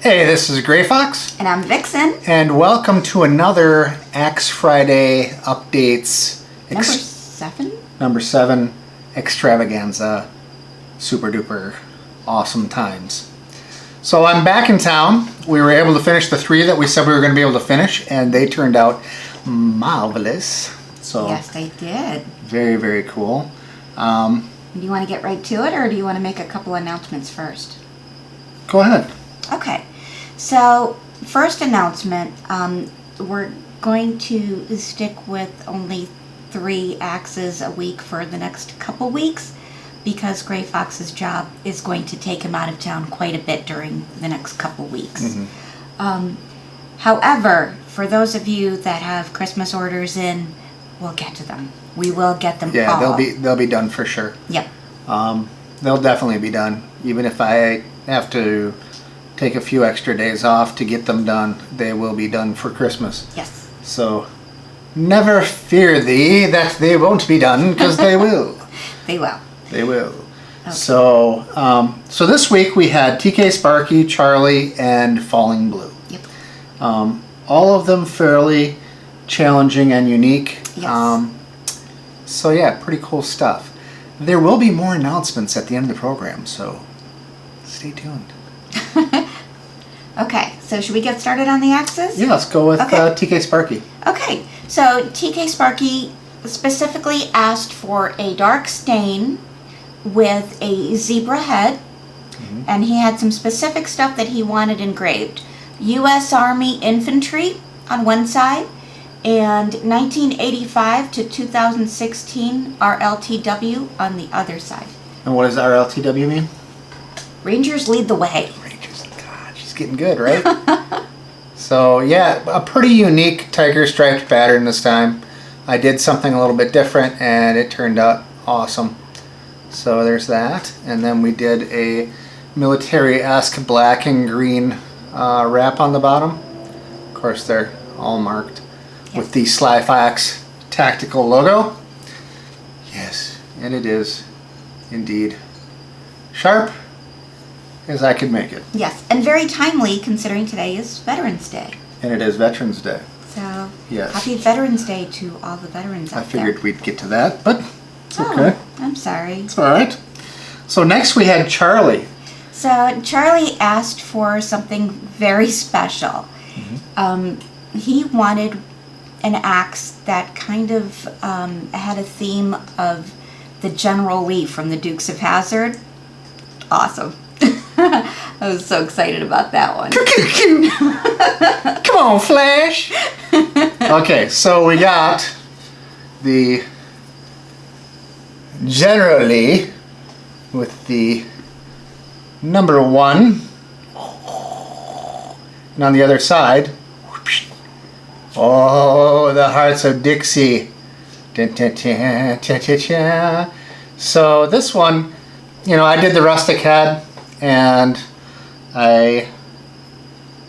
Hey, this is Gray Fox. And I'm Vixen. And welcome to another Axe Friday Updates. Number 7 extravaganza. Super duper awesome times. So I'm back in town. We were able to finish the 3 that we said we were going to be able to finish, and they turned out marvelous. So yes, they did. Very, very cool. Do you want to get right to it, or do you want to make a couple announcements first? Go ahead. Okay. So, first announcement, we're going to stick with only 3 axes a week for the next couple weeks because Gray Fox's job is going to take him out of town quite a bit during the next couple weeks. Mm-hmm. However, for those of you that have Christmas orders in, we'll get to them. We will get them all. Yeah, they'll be done for sure. Yep. They'll definitely be done. Even if I have to take a few extra days off to get them done, they will be done for Christmas. Yes. So never fear thee that they won't be done, because they will. They will. They will. Okay. So this week we had TK Sparky, Charlie, and Falling Blue. Yep. All of them fairly challenging and unique. Yes. So yeah, pretty cool stuff. There will be more announcements at the end of the program, so stay tuned. Okay, so should we get started on the axes? Yeah, let's go with okay. TK Sparky. Okay, so TK Sparky specifically asked for a dark stain with a zebra head, and he had some specific stuff that he wanted engraved. U.S. Army Infantry on one side, and 1985 to 2016 RLTW on the other side. And what does RLTW mean? Rangers lead the way. Rangers, God, she's getting good, right? So yeah, a pretty unique tiger striped pattern this time. I did something a little bit different and it turned out awesome. So there's that. And then we did a military-esque black and green wrap on the bottom. Of course, they're all marked with the Sly Fox tactical logo. Yes, and it is indeed sharp as I could make it. Yes, and very timely considering today is Veterans Day. And it is Veterans Day. So, yes. Happy Veterans Day to all the veterans out there. I figured we'd get to that, but it's okay. I'm sorry. It's all right. So next we had Charlie. So Charlie asked for something very special. He wanted an axe that kind of had a theme of the General Lee from the Dukes of Hazzard. Awesome. I was so excited about that one. Come on, Flash. Okay, so we got the General Lee with the number 1, and on the other side, oh, the Hearts of Dixie. So this one, you know, I did the rustic head and I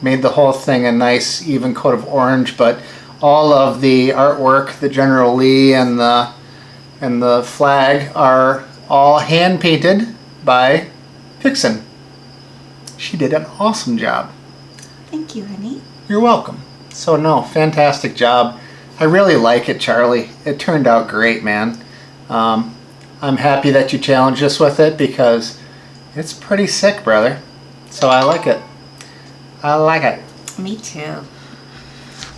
made the whole thing a nice even coat of orange, but all of the artwork, the General Lee and the flag, are all hand painted by Vixen. She did an awesome job. Thank you, honey. You're welcome. So no, fantastic job. I really like it, Charlie. It turned out great, man. I'm happy that you challenged us with it because it's pretty sick, brother. So I like it. I like it. Me too.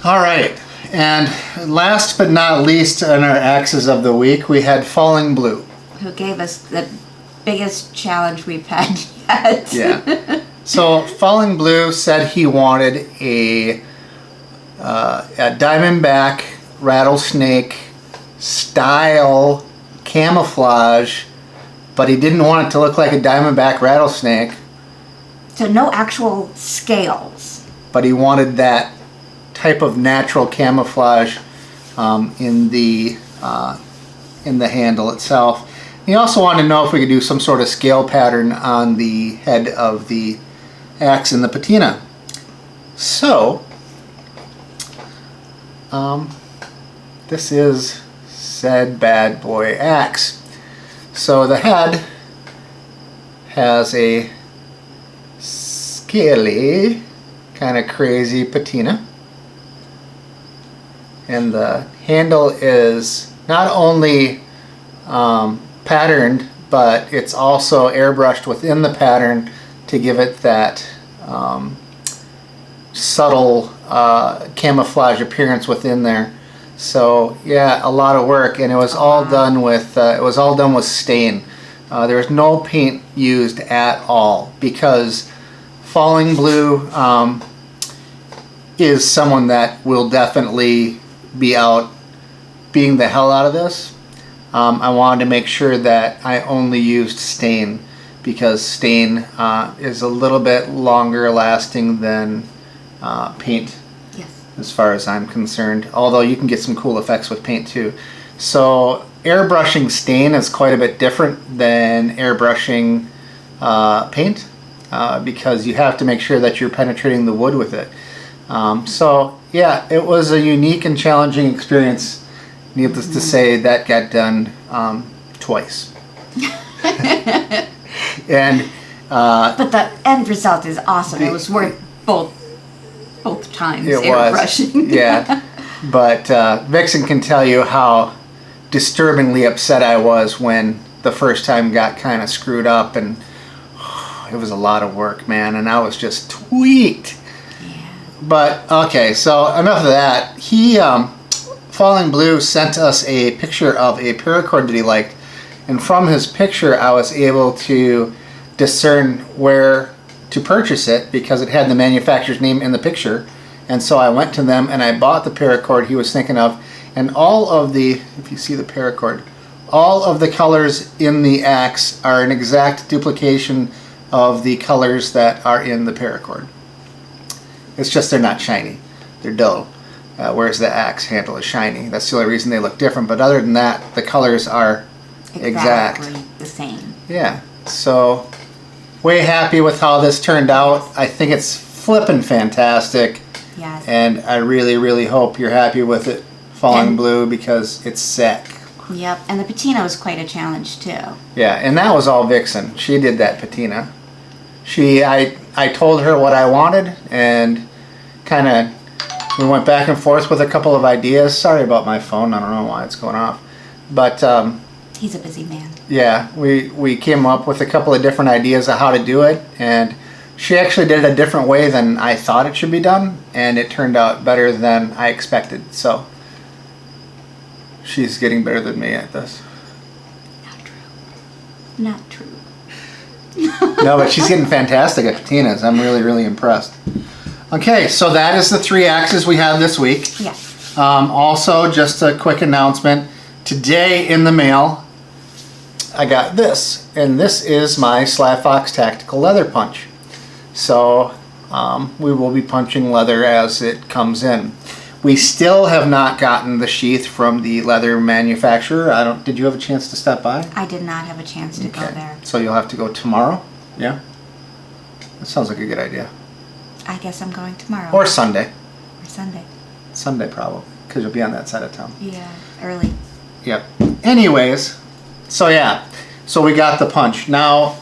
All right. And last but not least in our axes of the week, we had Falling Blue. Who gave us the biggest challenge we've had yet. Yeah. So Falling Blue said he wanted a diamondback rattlesnake style camouflage, but he didn't want it to look like a diamondback rattlesnake. So no actual scales. But he wanted that type of natural camouflage in the handle itself. He also wanted to know if we could do some sort of scale pattern on the head of the axe in the patina. So this is said bad boy axe. So the head has a scaly kind of crazy patina. And the handle is not only patterned, but it's also airbrushed within the pattern to give it that subtle camouflage appearance within there. So yeah, a lot of work, and it was all done with stain. There was no paint used at all, because Falling Blue is someone that will definitely be out beating the hell out of this. I wanted to make sure that I only used stain, because stain is a little bit longer lasting than paint. Yes. As far as I'm concerned, although you can get some cool effects with paint too. So airbrushing stain is quite a bit different than airbrushing paint, because you have to make sure that you're penetrating the wood with it. So yeah, it was a unique and challenging experience. Needless to say, that got done twice. And but the end result is awesome. It was worth both times. It airbrushing. was, yeah. But Vixen can tell you how disturbingly upset I was when the first time got kind of screwed up, and it was a lot of work, man, and I was just tweaked. Yeah. But okay, so enough of that. Falling Blue sent us a picture of a paracord that he liked, and from his picture I was able to discern where to purchase it, because it had the manufacturer's name in the picture. And so I went to them and I bought the paracord he was thinking of, and all of the, if you see the paracord, all of the colors in the axe are an exact duplication of the colors that are in the paracord. It's just they're not shiny, they're dull, whereas the axe handle is shiny. That's the only reason they look different, but other than that, the colors are exact. The same. Yeah, so way happy with how this turned out. I think it's flippin' fantastic. Yes. And I really, really hope you're happy with it, Falling Blue, because it's sick. Yep, and the patina was quite a challenge too. Yeah, and that was all Vixen. She did that patina. I told her what I wanted, and kind of we went back and forth with a couple of ideas. Sorry about my phone. I don't know why it's going off. But he's a busy man. yeah, we came up with a couple of different ideas of how to do it, and she actually did it a different way than I thought it should be done, and it turned out better than I expected. So she's getting better than me at this. Not true. Not true. No, but she's getting fantastic at patinas. I'm really, really impressed. Okay, so that is the 3 axes we have this week. Yeah. Also, just a quick announcement. Today in the mail, I got this, and this is my Sly Fox Tactical Leather Punch. So we will be punching leather as it comes in. We still have not gotten the sheath from the leather manufacturer. Did you have a chance to stop by? I did not have a chance to go there. So you'll have to go tomorrow? Yeah? That sounds like a good idea. I guess I'm going tomorrow. Or Sunday. Or Sunday. Sunday probably, because you'll be on that side of town. Yeah, early. Yep. Anyways, so yeah. So we got the punch. Now,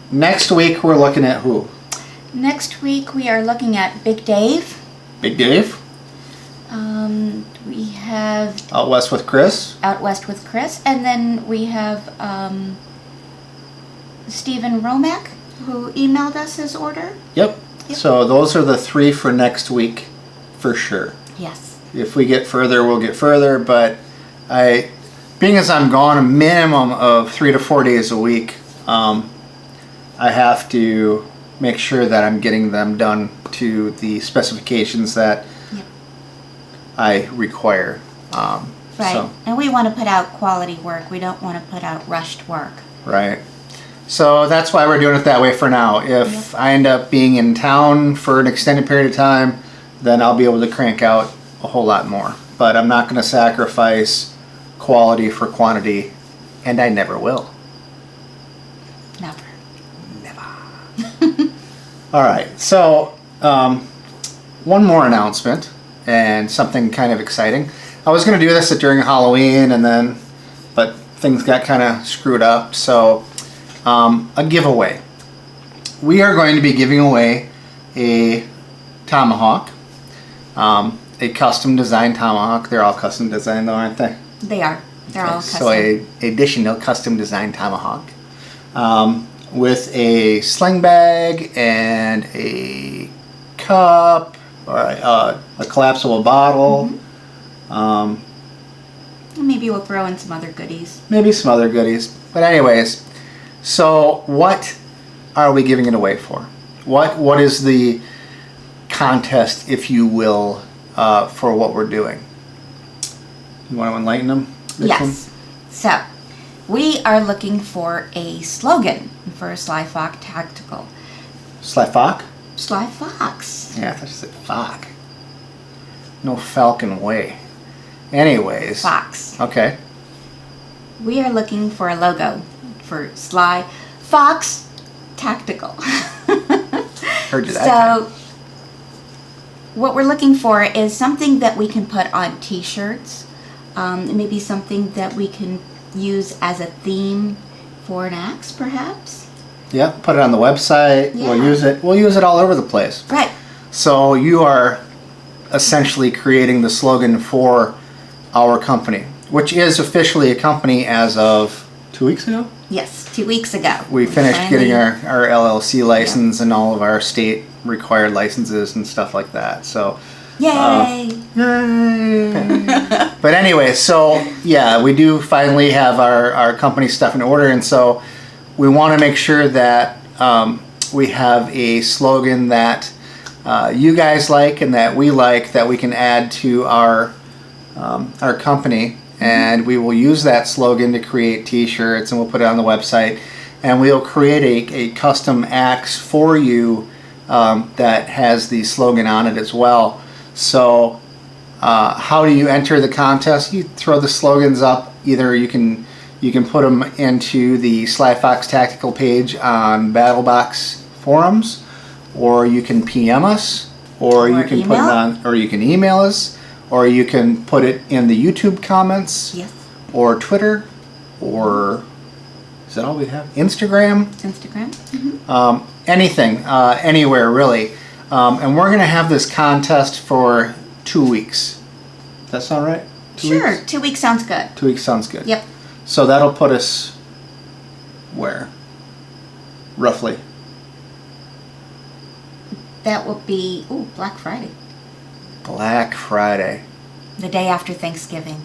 next week we're looking at who? Next week we are looking at Big Dave. Big Dave? We have Out West with Chris? Out West with Chris, and then we have Stephen Romack, who emailed us his order. Yep. So those are the 3 for next week, for sure. Yes. If we get further, we'll get further, but being as I'm gone a minimum of 3 to 4 days a week, I have to make sure that I'm getting them done to the specifications that I require. Right. So, and we want to put out quality work. We don't want to put out rushed work. right. So that's why we're doing it that way for now. If I end up being in town for an extended period of time, then I'll be able to crank out a whole lot more. But I'm not going to sacrifice quality for quantity, and I never will. Never. All right, so one more announcement, and something kind of exciting. I was going to do this during Halloween, but things got kind of screwed up. So a giveaway. We are going to be giving away a tomahawk, a custom designed tomahawk. They're all custom designed though, aren't they? They are. They're all custom. So a additional custom designed tomahawk with a sling bag and a cup or a collapsible bottle. Maybe we'll throw in some other goodies. Maybe some other goodies. But anyways, so what are we giving it away for? What is the contest, if you will, for what we're doing? You want to enlighten them? Yes. So, we are looking for a slogan for Sly Fox Tactical. Sly Fox? Sly Fox. Yeah, I thought you said Fox. No Falcon way. Anyways. Fox. Okay. We are looking for a logo for Sly Fox Tactical. Heard you that So, time. what we're looking for is something that we can put on t-shirts. Maybe something that we can use as a theme for an axe, perhaps. Yeah, put it on the website. Yeah. We'll use it. We'll use it all over the place. Right. So you are essentially creating the slogan for our company, which is officially a company as of 2 weeks ago. Yes, 2 weeks ago. We finished finally- getting our LLC license and all of our state required licenses and stuff like that. So Yay! yay! But anyway, so yeah, we do finally have our company stuff in order, and so we want to make sure that we have a slogan that you guys like and that we like, that we can add to our company, and we will use that slogan to create t-shirts, and we'll put it on the website, and we'll create a custom axe for you that has the slogan on it as well. So how do you enter the contest? You throw the slogans up. Either you can put them into the Sly Fox Tactical page on BattleBox forums, or you can PM us, or you can put it on, or you can email us, or you can put it in the YouTube comments, Yes. or Twitter, or is that all we have? Instagram. Instagram. Anything, anywhere really. And we're going to have this contest for 2 weeks. Does that sound right? 2 Sure, weeks? 2 weeks sounds good. 2 weeks sounds good. Yep. So that'll put us where? Roughly. That will be, Black Friday. Black Friday. The day after Thanksgiving.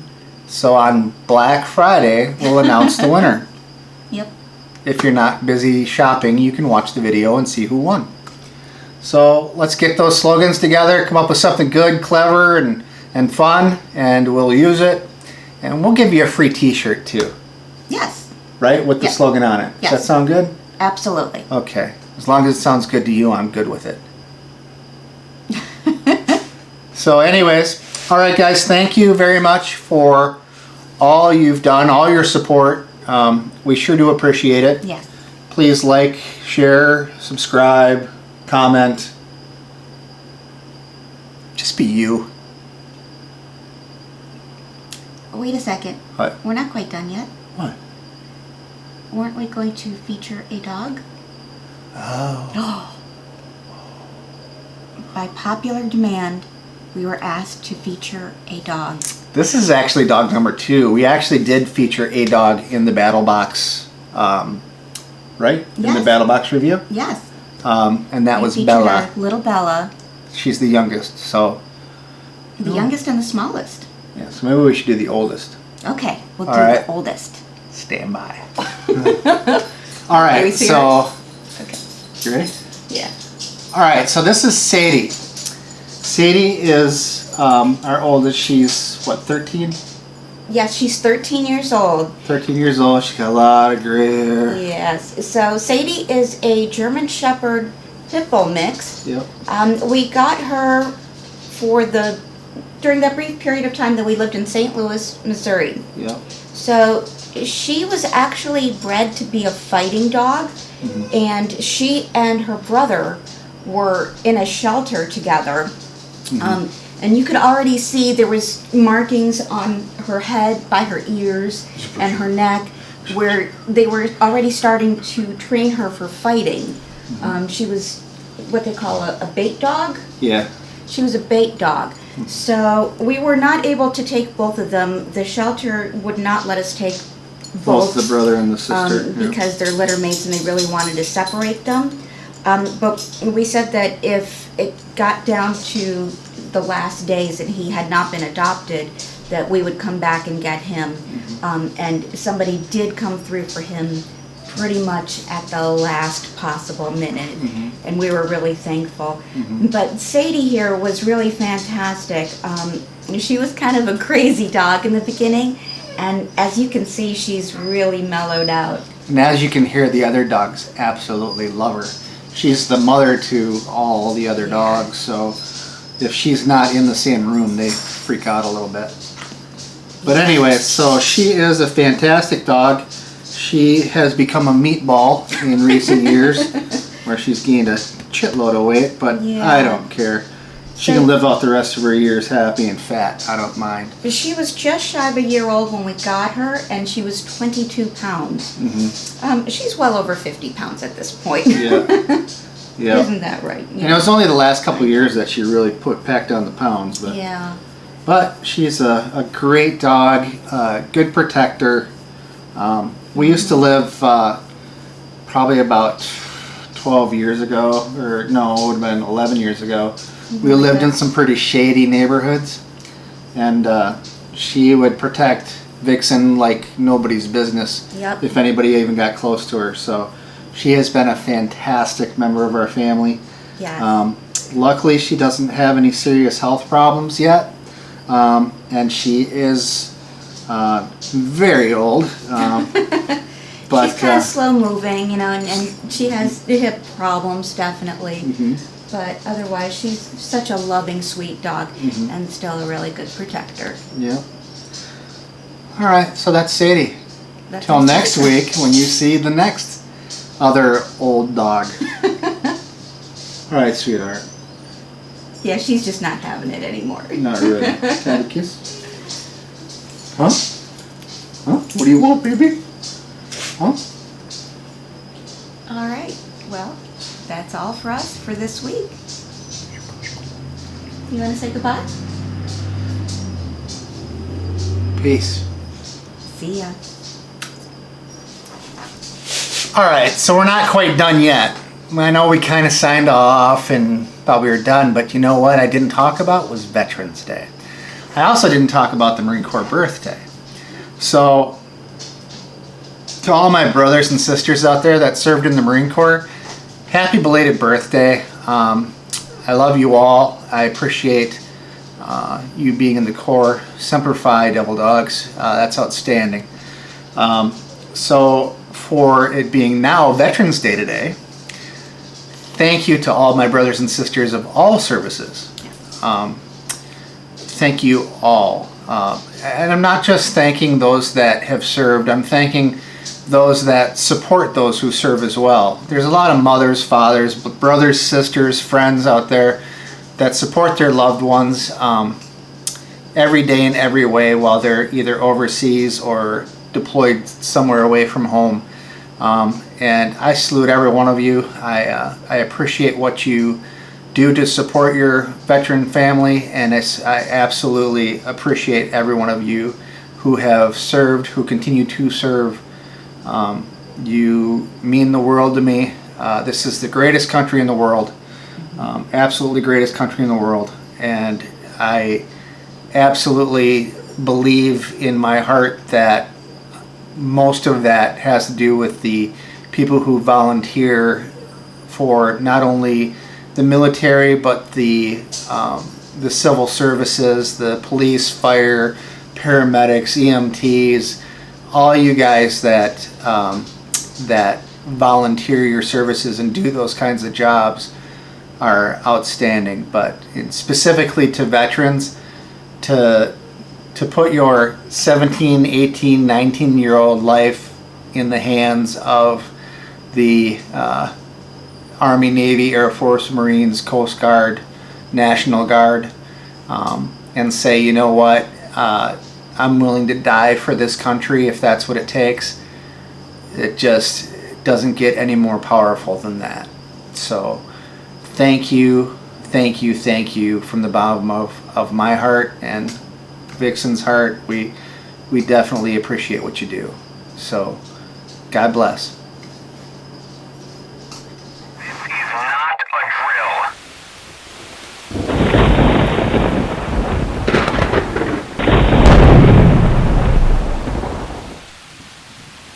So on Black Friday, we'll announce the winner. Yep. If you're not busy shopping, you can watch the video and see who won. So let's get those slogans together, come up with something good, clever, and fun, and we'll use it. And we'll give you a free t-shirt too. Yes. Right? With the Yes. slogan on it. Yes. Does that sound good? Absolutely. Okay. As long as it sounds good to you, I'm good with it. So anyways, all right guys, thank you very much for all you've done, all your support. We sure do appreciate it. Yes. Please like, share, subscribe, comment. Just be you. Wait a second. What? We're not quite done yet. What? Weren't we going to feature a dog? Oh. By popular demand, we were asked to feature a dog. This is actually dog number 2. We actually did feature a dog in the BattleBox, right? In Yes. the BattleBox review. Yes. And that We was featured Bella. our little Bella, She's the youngest, so the youngest and the smallest. yeah. So maybe we should do the oldest. Okay, we'll All do right. the oldest. Stand by. All right, Are we so Okay. you ready? Yeah. All right, so this is Sadie. Sadie is our oldest. She's what, 13? Yes, she's 13 years old. 13 years old. She's got a lot of gray hair. Yes. So Sadie is a German Shepherd Pit Bull mix. Yep. We got her during that brief period of time that we lived in St. Louis, Missouri. Yep. So she was actually bred to be a fighting dog, and she and her brother were in a shelter together. And you could already see there was markings on her head, by her ears, and her neck, where they were already starting to train her for fighting. She was what they call a bait dog. Yeah. She was a bait dog. So we were not able to take both of them. The shelter would not let us take both. The brother and the sister. Because they're litter mates and they really wanted to separate them. But we said that if it got down to the last days and he had not been adopted, that we would come back and get him. And somebody did come through for him pretty much at the last possible minute, and we were really thankful. But Sadie here was really fantastic. She was kind of a crazy dog in the beginning, and as you can see, she's really mellowed out. And as you can hear, the other dogs absolutely love her. She's the mother to all the other dogs, so if she's not in the same room, they freak out a little bit. But anyway, so she is a fantastic dog. She has become a meatball in recent years, where she's gained a shitload of weight, but I don't care. She can live out the rest of her years happy and fat. I don't mind. She was just shy of a year old when we got her, and she was 22 pounds. She's well over 50 pounds at this point. Yeah. Isn't that right? And it was only the last couple of years that she really packed on the pounds. But, but she's a great dog, good protector. We used to live probably about 12 years ago, or no, it would have been 11 years ago. We lived in some pretty shady neighborhoods, and she would protect Vixen like nobody's business if anybody even got close to her. So she has been a fantastic member of our family. Luckily, she doesn't have any serious health problems yet, and she is very old. But she's kind of slow moving, you know, and she has hip problems, definitely. But otherwise, she's such a loving, sweet dog, and still a really good protector. All right, so that's Sadie. Till next week when you see the next other old dog. All right, sweetheart. Yeah, she's just not having it anymore. Not really. Can I have a kiss? Huh? Huh? What do you want, baby? Huh? All right. Well, that's all for us for this week. You want to say goodbye? Peace. See ya. All right, so we're not quite done yet. I know we kind of signed off and thought we were done, but you know what I didn't talk about was Veterans Day. I also didn't talk about the Marine Corps birthday. So, to all my brothers and sisters out there that served in the Marine Corps, happy belated birthday. I love you all. I appreciate you being in the Corps. Semper Fi, Devil Dogs. That's outstanding. So, for it being now Veterans Day today, thank you to all my brothers and sisters of all services. Thank you all. And I'm not just thanking those that have served, I'm thanking those that support those who serve as well. There's a lot of mothers, fathers, brothers, sisters, friends out there that support their loved ones every day in every way while they're either overseas or deployed somewhere away from home. And I salute every one of you. I appreciate what you do to support your veteran family, and I absolutely appreciate every one of you who have served, who continue to serve. You mean the world to me. This is the greatest country in the world, absolutely greatest country in the world, and I absolutely believe in my heart that most of that has to do with the people who volunteer for not only the military but the civil services, the police, fire, paramedics, EMTs, all you guys that that volunteer your services and do those kinds of jobs are outstanding. But specifically to veterans, to put your 17, 18, 19-year-old life in the hands of the Army, Navy, Air Force, Marines, Coast Guard, National Guard, and say, you know what, I'm willing to die for this country if that's what it takes. It just doesn't get any more powerful than that. So thank you, thank you from the bottom of my heart and Vixen's heart. We definitely appreciate what you do. So, God bless.